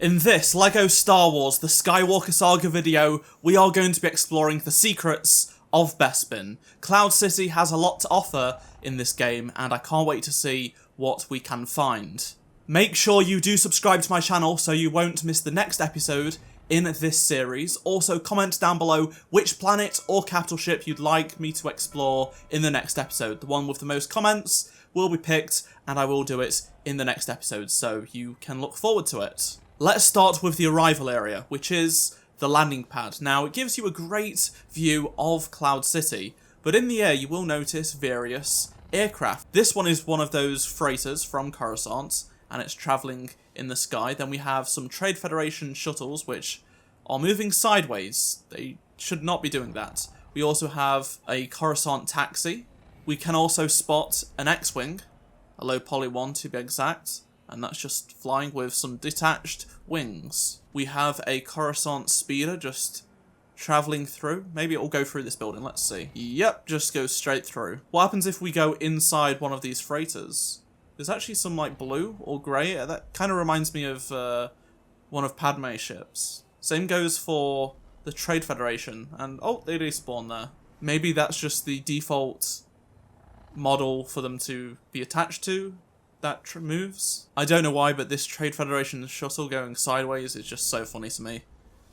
In this LEGO Star Wars The Skywalker Saga video, we are going to be exploring the secrets of Bespin. Cloud City has a lot to offer in this game, and I can't wait to see what we can find. Make sure you do subscribe to my channel so you won't miss the next episode in this series. Also, comment down below which planet or capital ship you'd like me to explore in the next episode. The one with the most comments will be picked, and I will do it in the next episode, so you can look forward to it. Let's start with the arrival area, which is the landing pad. Now, it gives you a great view of Cloud City, but in the air you will notice various aircraft. This one is one of those freighters from Coruscant, and it's travelling in the sky. Then we have some Trade Federation shuttles, which are moving sideways. They should not be doing that. We also have a Coruscant taxi. We can also spot an X-Wing, a low poly one to be exact, and that's just flying with some detached wings. We have a Coruscant speeder just travelling through. Maybe it'll go through this building, let's see. Yep, just goes straight through. What happens if we go inside one of these freighters? There's actually some like blue or grey. That kind of reminds me of one of Padme's ships. Same goes for the Trade Federation, and oh, they do spawn there. Maybe that's just the default model for them to be attached to that moves. I don't know why, but this Trade Federation shuttle going sideways is just so funny to me.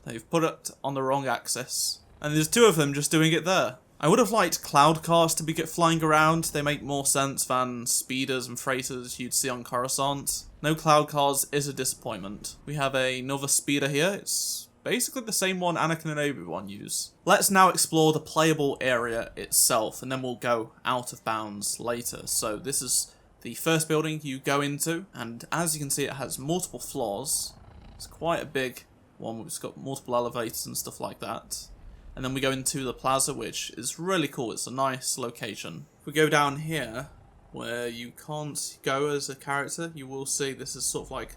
They've put it on the wrong axis, and there's two of them just doing it there. I would have liked cloud cars to be flying around. They make more sense than speeders and freighters you'd see on Coruscant. No cloud cars is a disappointment. We have another speeder here. It's basically the same one Anakin and Obi-Wan use. Let's now explore the playable area itself, and then we'll go out of bounds later. So this is the first building you go into, and as you can see, it has multiple floors. It's quite a big one. It's got multiple elevators and stuff like that. And then we go into the plaza, which is really cool. It's a nice location. If we go down here, where you can't go as a character, you will see this is sort of like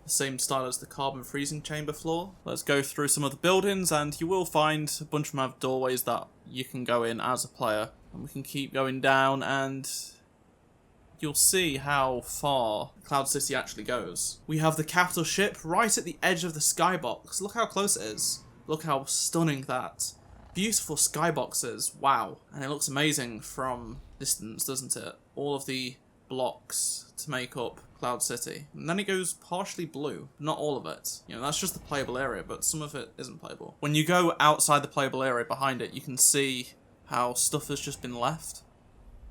the same style as the carbon freezing chamber floor. Let's go through some of the buildings, and you will find a bunch of them have doorways that you can go in as a player. And we can keep going down, and you'll see how far Cloud City actually goes. We have the capital ship right at the edge of the skybox. Look how close it is. Look how stunning that beautiful skybox is. Wow. And it looks amazing from distance, doesn't it? All of the blocks to make up Cloud City. And then it goes partially blue. Not all of it. You know, that's just the playable area, but some of it isn't playable. When you go outside the playable area behind it, you can see how stuff has just been left.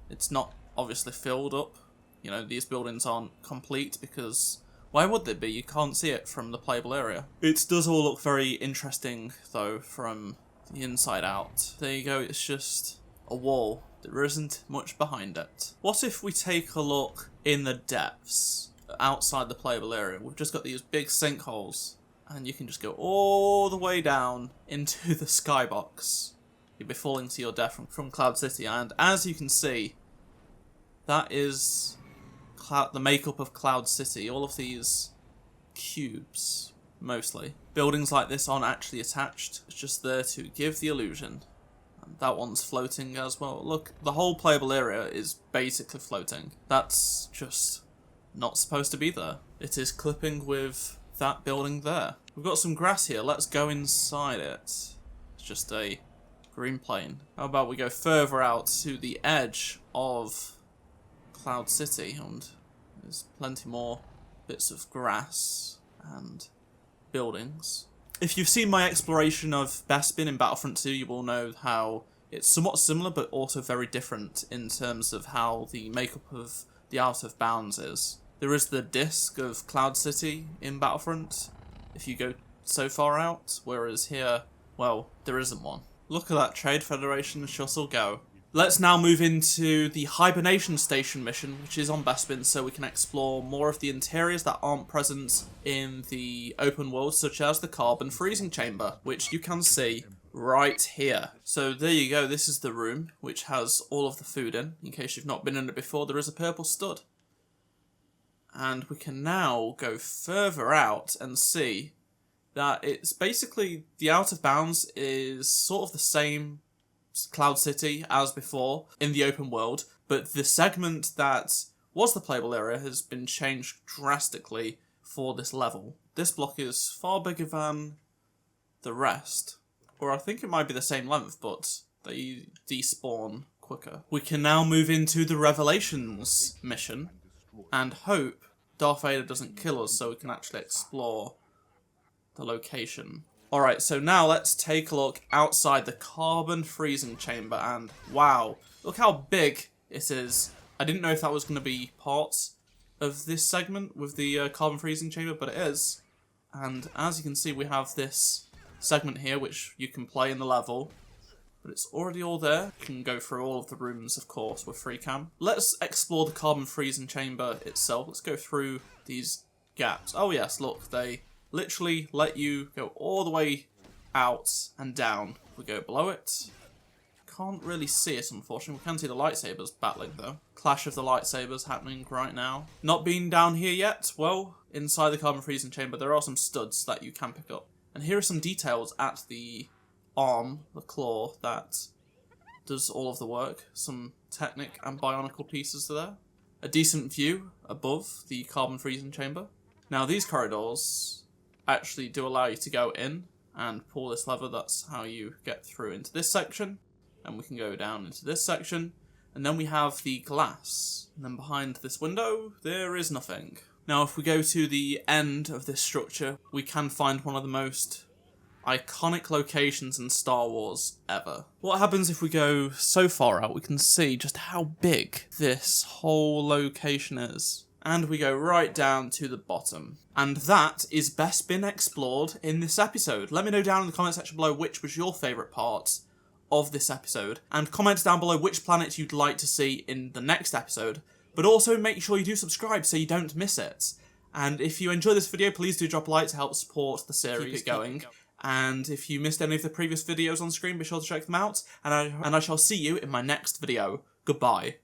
It's not obviously filled up. You know, these buildings aren't complete because why would they be? You can't see it from the playable area. It does all look very interesting though from the inside out. There you go, it's just a wall. There isn't much behind it. What if we take a look in the depths outside the playable area? We've just got these big sinkholes, and you can just go all the way down into the skybox. You'll be falling to your death from Cloud City, and as you can see, that is the makeup of Cloud City. All of these cubes, mostly. Buildings like this aren't actually attached. It's just there to give the illusion. And that one's floating as well. Look, the whole playable area is basically floating. That's just not supposed to be there. It is clipping with that building there. We've got some grass here. Let's go inside it. It's just a green plain. How about we go further out to the edge of Cloud City, and there's plenty more bits of grass and buildings. If you've seen my exploration of Bespin in Battlefront 2, you will know how it's somewhat similar but also very different in terms of how the makeup of the out of bounds is. There is the disc of Cloud City in Battlefront if you go so far out, whereas here, well, there isn't one. Look at that Trade Federation shuttle go. Let's now move into the Hibernation Station mission, which is on Bespin, so we can explore more of the interiors that aren't present in the open world, such as the carbon freezing chamber, which you can see right here. So there you go, this is the room, which has all of the food in. In case you've not been in it before, there is a purple stud. And we can now go further out and see that it's basically, the out of bounds is sort of the same Cloud City as before in the open world, but the segment that was the playable area has been changed drastically for this level. this block is far bigger than the rest. Or I think it might be the same length, but they despawn quicker. We can now move into the Revelations mission and hope Darth Vader doesn't kill us so we can actually explore the location. Alright, so now let's take a look outside the carbon freezing chamber, and wow, look how big it is. I didn't know if that was going to be part of this segment with the carbon freezing chamber, but it is. And as you can see, we have this segment here which you can play in the level, but it's already all there. You can go through all of the rooms, of course, with free cam. Let's explore the carbon freezing chamber itself. Let's go through these gaps. Oh yes, look, they literally let you go all the way out and down. We go below it. Can't really see it, unfortunately. We can see the lightsabers battling, though. Clash of the lightsabers happening right now. Not being down here yet, well, inside the carbon freezing chamber, there are some studs that you can pick up. And here are some details at the arm, the claw, that does all of the work. Some Technic and Bionicle pieces there. A decent view above the carbon freezing chamber. Now, these corridors actually do allow you to go in and pull this lever. That's how you get through into this section. And we can go down into this section. And then we have the glass. And then behind this window, there is nothing. Now, if we go to the end of this structure, we can find one of the most iconic locations in Star Wars ever. What happens if we go so far out, we can see just how big this whole location is. And we go right down to the bottom. And that is Bespin explored in this episode. Let me know down in the comment section below which was your favourite part of this episode, and comment down below which planets you'd like to see in the next episode, but also make sure you do subscribe so you don't miss it. And if you enjoy this video, please do drop a like to help support the series. Keep it going. And if you missed any of the previous videos on screen, be sure to check them out, and I shall see you in my next video. Goodbye.